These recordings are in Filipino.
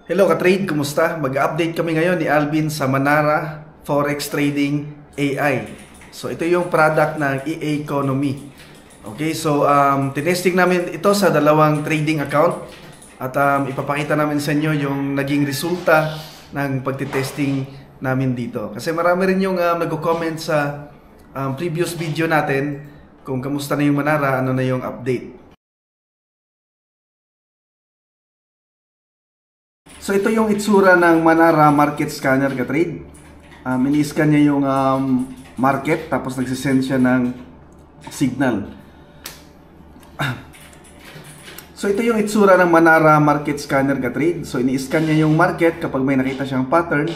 Hello ka-trade, kumusta? Mag-update kami ngayon ni Alvin sa Manara Forex Trading AI. So ito yung product ng EA Economy. Okay, so tinesting namin ito sa dalawang trading account at ipapakita namin sa inyo yung naging resulta ng pagtitesting namin dito. Kasi marami rin yung nagko-comment sa previous video natin kung kamusta na yung Manara, ano na yung update. So ito yung itsura ng Manara Market Scanner ka-trade. Ini-scan niya yung market tapos nagsisend siya ng signal. So ito yung itsura ng Manara Market Scanner ka-trade. So ini-scan niya yung market kapag may nakita siyang pattern.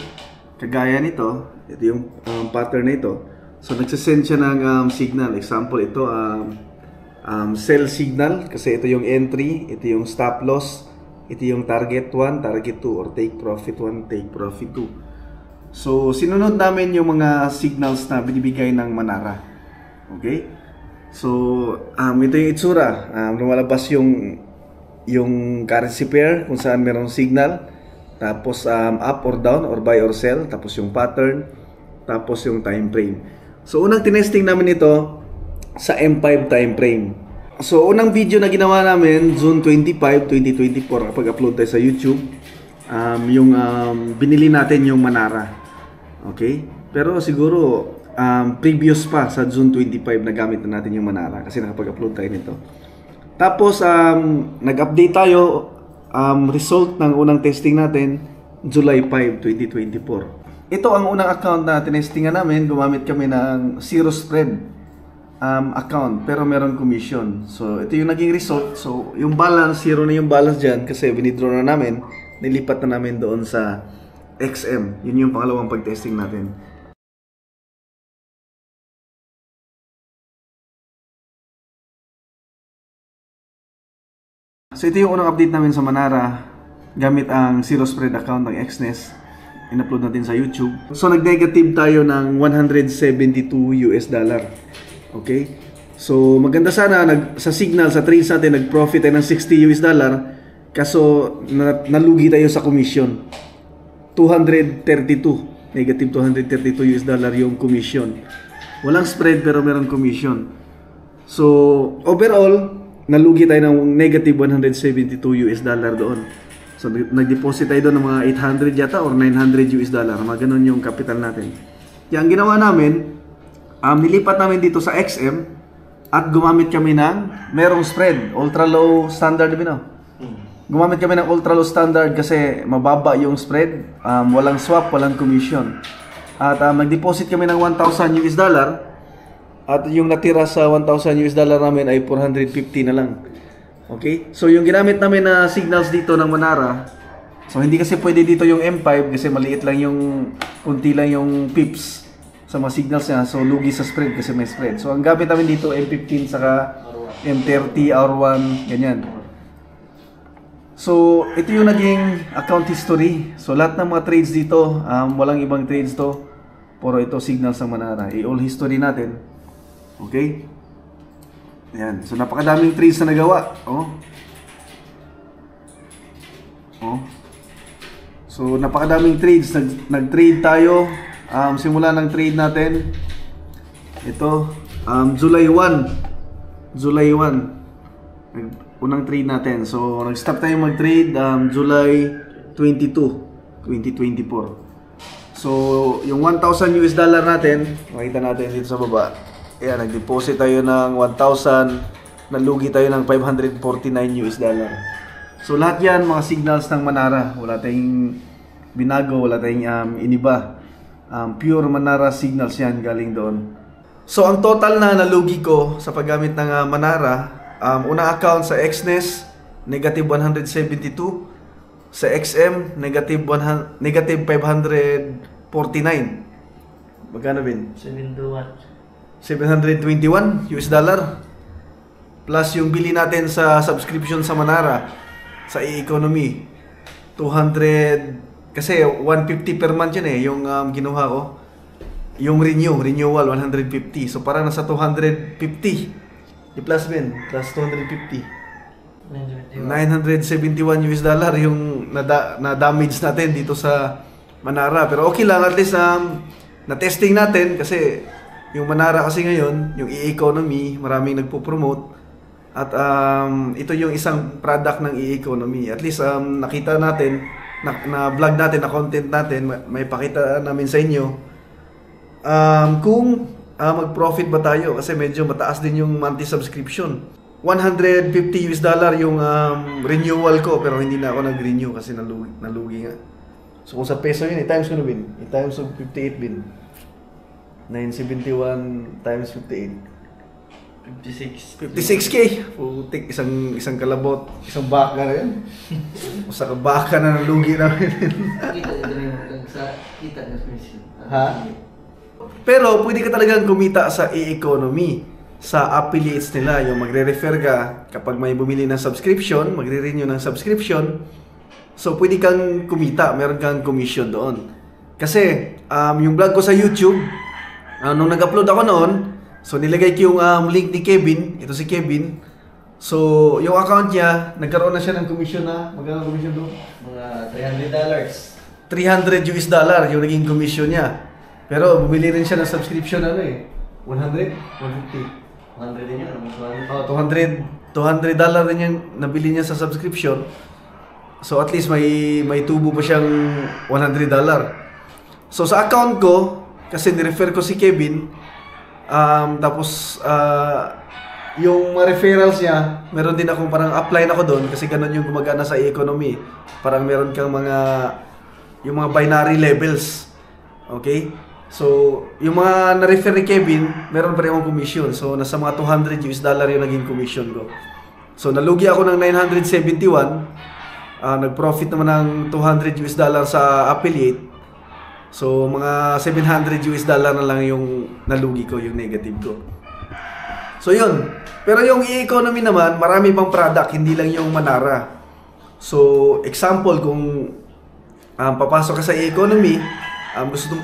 Kagaya nito. Ito yung pattern na ito. So nagsisend siya ng signal. Example ito, sell signal. Kasi ito yung entry, ito yung stop loss. Ito yung target 1, target 2, or take profit 1, take profit 2. So, sinunod namin yung mga signals na binibigay ng Manara. Okay? So, ito yung itsura. Lumalabas yung currency pair kung saan merong signal. Tapos, up or down, or buy or sell. Tapos yung pattern. Tapos yung time frame. So, unang tinesting namin ito sa M5 time frame. So, unang video na ginawa namin, June 25, 2024, kapag upload tayo sa YouTube, yung binili natin yung Manara. Okay? Pero siguro, previous pa sa June 25 na gamit na natin yung Manara kasi nakapag-upload tayo nito. Tapos, nag-update tayo, result ng unang testing natin, July 5, 2024. Ito ang unang account na tinestingan namin, gumamit kami ng zero spread account pero meron commission. So ito yung naging result. So yung balance, zero na yung balance dyan kasi winidraw na namin, nilipat na namin doon sa XM. Yun yung pangalawang pag-testing natin. So ito yung unang update namin sa Manara gamit ang zero spread account ng XNES. In-upload natin sa YouTube. So nag-negative tayo ng $172. Okay? So, maganda sana sa signal, sa trades natin, nag-profit tayo ng $60. Kaso, nalugi tayo sa commission. 232. Negative $232 yung commission. Walang spread pero meron commission. So, overall, nalugi tayo ng negative $172 doon. So, nag-deposit tayo doon ng mga 800 yata or $900. Mga ganun yung capital natin. Kaya ang ginawa namin, nilipat namin dito sa XM at gumamit kami ng merong spread, ultra low standard Gumamit kami ng ultra low standard kasi mababa yung spread, walang swap, walang commission. At nag-deposit kami ng $1,000 at yung natira sa $1,000 namin ay 450 na lang. Okay? So yung ginamit namin na signals dito ng Manara, so hindi kasi pwede dito yung M5 kasi maliit lang yung, kunti lang yung pips sa mga signals niya, so lugi sa spread kasi may spread. So ang gamit namin dito M15 saka M30, R1, ganyan. So ito yung naging account history. So lahat ng mga trades dito, walang ibang trades to, puro ito signals ng Manara. I-all history natin. Okay? Ayan. So napakadaming trades na nagawa. So napakadaming trades. Nag-trade tayo. Simula ng trade natin ito, July 1 unang trade natin. So nag-stop tayo mag-trade July 22, 2024. So yung $1,000 natin, makita natin dito sa baba. Ayan, nag-deposit tayo ng 1,000, nalugi tayo ng $549. So lahat yan mga signals ng Manara. Wala tayong binago, wala tayong iniba. Pure Manara signals yan galing doon. So ang total na nalugi ko sa paggamit ng Manara, unang account sa XNES, negative 172. Sa XM, negative 549. Magkano bin? $721 plus yung bili natin sa subscription sa Manara sa e-economy 200. Kasi 150 per month yun yung ginuha ko. Yung renewal 150. So parang nasa 250. I-plus bin, plus 250. 971 US dollar yung na-damage natin dito sa Manara. Pero okay lang, at least na-testing natin kasi yung Manara kasi ngayon, yung e-economy, maraming nagpo-promote. At ito yung isang product ng e-economy. At least nakita natin, na-vlog natin, na content natin, may pakita namin sa inyo kung mag-profit ba tayo kasi medyo mataas din yung monthly subscription. 150 US dollar yung renewal ko pero hindi na ako nag-renew kasi nalugi nga. So kung sa peso yun, i-times ko na bin. I-times of 58 bin. 971 times 58. 56K. Putik, isang kalabot, isang baka na yan. Sa baka na nalugi namin. Kita na Ha? Pero pwede ka talagang kumita sa e-economy, sa affiliates nila, yung magre-refer ka kapag may bumili ng subscription, magre-renew ng subscription. So pwede kang kumita, meron kang commission doon. Kasi yung vlog ko sa YouTube, nung nag-upload ako noon, so nilagay ko yung link ni Kevin, ito si Kevin. So yung account niya, nagkaroon na siya ng commission na, magkano ang commission doon? Mga $300. 300 US dollar yung naging commission niya. Pero bumili rin siya ng subscription 100? 150? 100 din yun. Oh, 200 dollar din yung nabili niya sa subscription. So at least may tubo pa siyang 100 dollar. So sa account ko, kasi nirefer ko si Kevin, tapos yung mga referrals niya, meron din akong parang upline ako doon kasi ganun yung gumagana sa economy. Parang meron kang yung mga binary levels. Okay? So, yung mga na-refer ni Kevin, meron pa rin akong commission. So, nasa mga 200 US dollar yung naging commission ko. So, nalugi ako ng 971. Nag-profit naman ng 200 US dollar sa affiliate. So, mga 700 US dollar na lang yung nalugi ko, yung negative ko. So, yun. Pero yung e-economy naman, marami pang product, hindi lang yung Manara. So, example, kung papasok ka sa e-economy,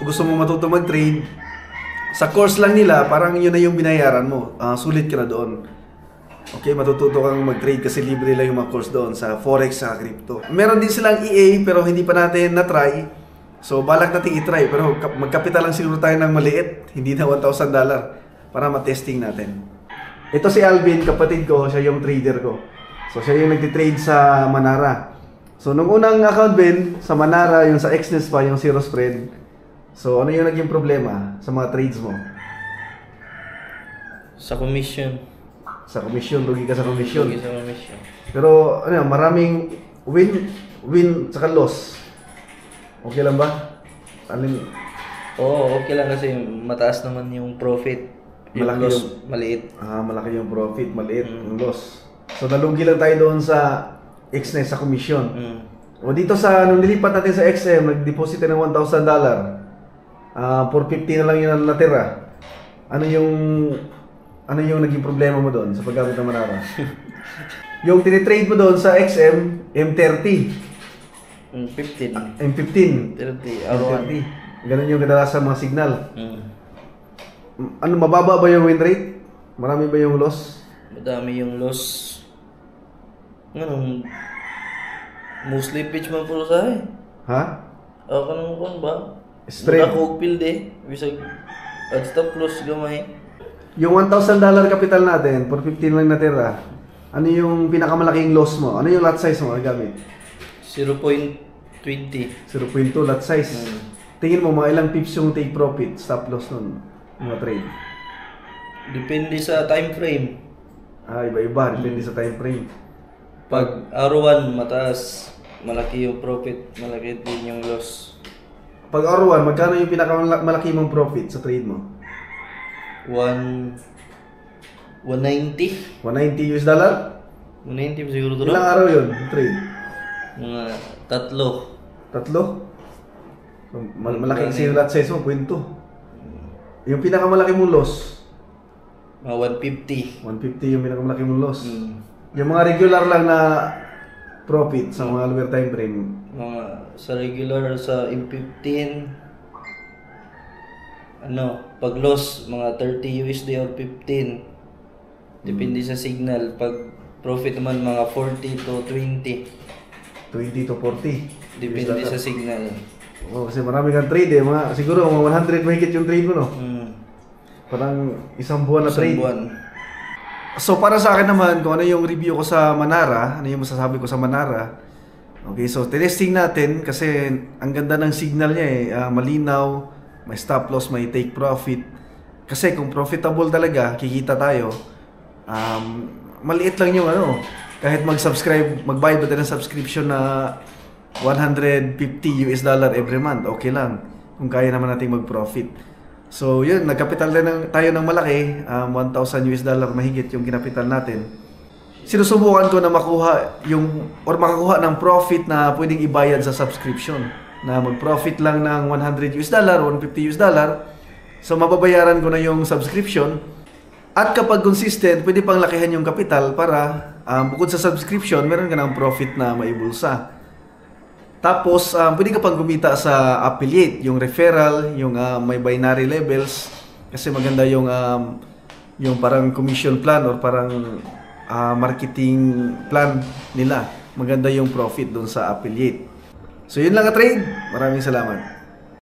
gusto mo matuto mag-trade, sa course lang nila, parang yun na yung binayaran mo. Sulit ka na doon. Okay, matututo kang mag-trade kasi libre lang yung mga course doon sa Forex, sa crypto. Meron din silang EA pero hindi pa natin na-try. So, balak natin i-try. Pero magkapital lang siguro tayo ng maliit. Hindi na $1,000 para ma-testing natin. Ito si Alvin, kapatid ko. Siya yung trader ko. So, siya yung nagtitrade sa Manara. So, nung unang account, Ben, sa Manara, yung sa Xness pa, yung zero spread. So, ano yung naging problema sa mga trades mo? Sa commission. Sa commission, lugi ka sa commission. Lugi sa commission. Pero, maraming win, saka loss. Okay lang ba? Oo, okay lang kasi mataas naman yung profit. Yung Malaki loss, yung maliit. Malaki yung profit, maliit yung loss. So, nalugi lang tayo doon sa Xness, sa commission. O dito nung nilipat natin sa XM, nag-deposit ng $1,000. 450 na lang yung natira. Ano yung naging problema mo doon sa paggamit ng Manara? Yung tinitrade mo doon sa XM, M30. M15. M15. 30, R1. Ganun yung kadalasan mga signal. Mababa ba yung win rate? Marami ba yung loss? Madami yung loss. Mostly pitch man puro sa Ha? Ako naman ba? Spread. Mura ko field Bisag at stop loss gamay. Yung $1,000 capital natin, 450 lang natira. Ano yung pinakamalaking loss mo? Ano yung lot size mo gamit? 0.20. 0.2 lot size. Tingin mo mga ilang pips yung take profit, stop loss nun, mga trade? Depende sa time frame. Iba-iba. Depende sa time frame. Pag R1 mataas, malaki yung profit, malaki din yung loss. Pag R1, magkano yung pinakamalaki mong profit sa trade mo? 190. 190 US dollar? 190 siguro to. Ilang araw yun, yung trade? Mga tatlo. Malaking sale lot size mo, 0.2. Yung pinakamalaki mong loss? Mga 150. 150 yung pinakamalaki mong loss. Yung mga regular lang na profit sa mga lower time frame. Mga sa regular sa M15 pag loss mga 30 USD or 15. Depende sa signal. Pag profit naman mga 40 to 20. 20 to 40. Depende sa signal. Oh, kasi marami kang trade eh. Siguro mga 100 mahigit yung trade mo, no? Parang isang buwan na trade. So para sa akin naman, kung ano yung review ko sa Manara, ano yung masasabi ko sa Manara. Okay, so testing natin kasi ang ganda ng signal niya eh. Malinaw, may stop loss, may take profit. Kasi kung profitable talaga, kikita tayo. Maliit lang yung ano. Kahit mag-subscribe, magbayad ba tayo ng subscription na $150 every month, okay lang. Kung kaya naman nating mag-profit. So yun, nagkapital din tayo ng malaki, $1,000 mahigit yung kinapital natin. Sinusubukan ko na makuha makakuha ng profit na pwedeng ibayad sa subscription. Na mag-profit lang ng $100, $150. So mababayaran ko na yung subscription. At kapag consistent, pwede pang lakihan yung kapital para bukod sa subscription, meron ka ng profit na maibulsa. Tapos, pwede ka pang kumita sa affiliate, yung referral, yung may binary levels. Kasi maganda yung parang commission plan or parang marketing plan nila. Maganda yung profit doon sa affiliate. So, yun lang ka trade. Maraming salamat.